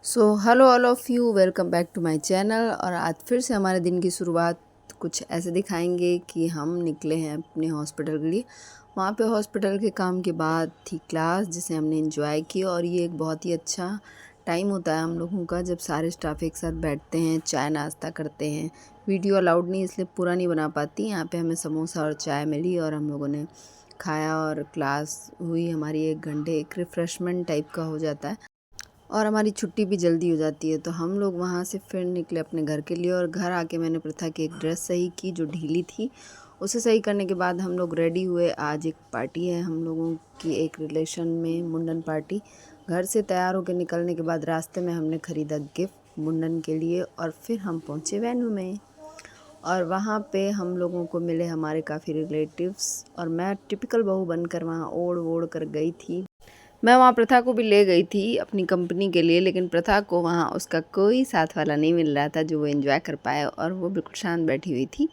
Hello all of you, welcome back to my channel. और आज फिर से हमारे दिन की शुरुआत कुछ ऐसे दिखाएंगे कि हम निकले हैं अपने हॉस्पिटल के लिए। वहाँ पे हॉस्पिटल के काम के बाद थी क्लास जिसे हमने एंजॉय की। और ये एक बहुत ही अच्छा टाइम होता है हम लोगों का जब सारे स्टाफ एक साथ बैठते हैं, चाय नाश्ता करते हैं। वीडियो अलाउड नहीं इसलिए पूरा नहीं बना पाती। यहाँ पे हमें समोसा और चाय मिली और हम लोगों ने खाया और क्लास हुई हमारी 1 घंटे। एक रिफ़्रेशमेंट टाइप का हो जाता है और हमारी छुट्टी भी जल्दी हो जाती है। तो हम लोग वहाँ से फिर निकले अपने घर के लिए। और घर आके मैंने प्रथा की एक ड्रेस सही की जो ढीली थी। उसे सही करने के बाद हम लोग रेडी हुए। आज एक पार्टी है हम लोगों की, एक रिलेशन में मुंडन पार्टी। घर से तैयार होकर निकलने के बाद रास्ते में हमने ख़रीदा गिफ्ट मुंडन के लिए और फिर हम पहुँचे वेन्यू में। और वहाँ पे हम लोगों को मिले हमारे काफ़ी रिलेटिव्स और मैं टिपिकल बहू बनकर वहाँ ओढ़ ओढ़ कर गई थी। मैं वहाँ प्रथा को भी ले गई थी अपनी कंपनी के लिए, लेकिन प्रथा को वहाँ उसका कोई साथ वाला नहीं मिल रहा था जो वो एंजॉय कर पाए और वो बिल्कुल शांत बैठी हुई थी।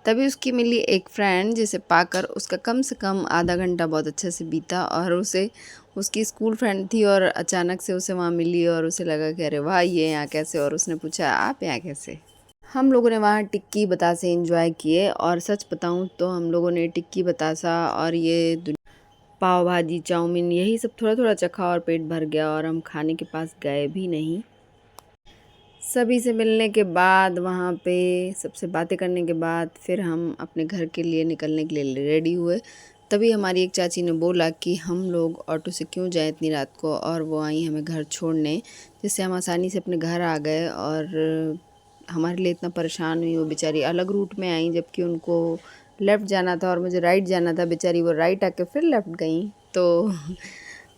तभी उसकी मिली एक फ्रेंड जिसे पाकर उसका कम से कम आधा घंटा बहुत अच्छे से बीता। और उसे उसकी स्कूल फ्रेंड थी और अचानक से उसे वहाँ मिली और उसे लगा कि अरे वाह ये यहाँ कैसे। और उसने पूछा आप यहाँ कैसे। हम लोगों ने वहाँ टिक्की बतासे एंजॉय किए। और सच बताऊँ तो हम लोगों ने टिक्की बतासा और ये पाव भाजी, चाउमीन यही सब थोड़ा थोड़ा चखा और पेट भर गया और हम खाने के पास गए भी नहीं। सभी से मिलने के बाद वहाँ पे सबसे बातें करने के बाद फिर हम अपने घर के लिए निकलने के लिए रेडी हुए। तभी हमारी एक चाची ने बोला कि हम लोग ऑटो से क्यों जाएं इतनी रात को। और वो आई हमें घर छोड़ने, जिससे हम आसानी से अपने घर आ गए। और हमारे लिए इतना परेशान हुई वो बेचारी, अलग रूट में आई जबकि उनको लेफ़्ट जाना था और मुझे राइट जाना था। बेचारी वो राइट आके फिर लेफ़्ट गई। तो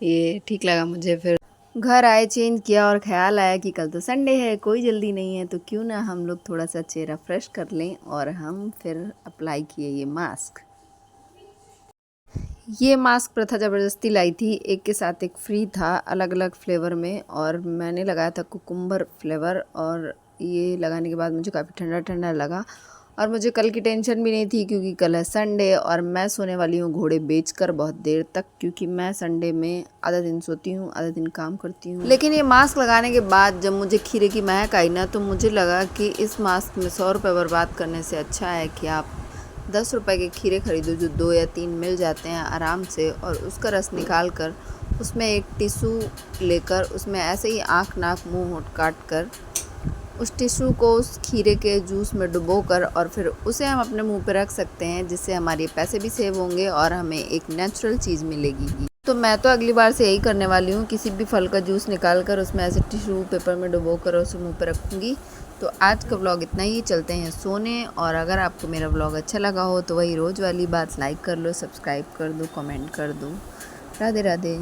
ये ठीक लगा मुझे। फिर घर आए, चेंज किया और ख्याल आया कि कल तो संडे है, कोई जल्दी नहीं है, तो क्यों ना हम लोग थोड़ा सा चेहरा फ्रेश कर लें। और हम फिर अप्लाई किए ये मास्क। ये मास्क प्रथा ज़बरदस्ती लाई थी, एक के साथ एक फ्री था अलग अलग फ्लेवर में। और मैंने लगाया था कुकुम्बर फ्लेवर। और ये लगाने के बाद मुझे काफ़ी ठंडा ठंडा लगा। और मुझे कल की टेंशन भी नहीं थी क्योंकि कल है संडे और मैं सोने वाली हूँ घोड़े बेचकर बहुत देर तक, क्योंकि मैं संडे में आधा दिन सोती हूँ आधा दिन काम करती हूँ। लेकिन ये मास्क लगाने के बाद जब मुझे खीरे की महक आई ना, तो मुझे लगा कि इस मास्क में 100 रुपये बर्बाद करने से अच्छा है कि आप 10 रुपये के खीरे खरीदो जो 2 या 3 मिल जाते हैं आराम से। और उसका रस निकाल कर उसमें एक टिश्यू लेकर उसमें ऐसे ही आँख नाक मुँह होंठ काट कर उस टिश्यू को उस खीरे के जूस में डुबोकर और फिर उसे हम अपने मुंह पे रख सकते हैं, जिससे हमारे पैसे भी सेव होंगे और हमें एक नेचुरल चीज़ मिलेगी। तो मैं तो अगली बार से यही करने वाली हूँ, किसी भी फल का जूस निकाल कर उसमें ऐसे टिश्यू पेपर में डुबोकर उसे मुँह पे रखूँगी। तो आज का व्लॉग इतना ही, चलते हैं सोने। और अगर आपको मेरा व्लॉग अच्छा लगा हो तो वही रोज़ वाली बात, लाइक कर लो, सब्सक्राइब कर दो, कमेंट कर दो। राधे राधे।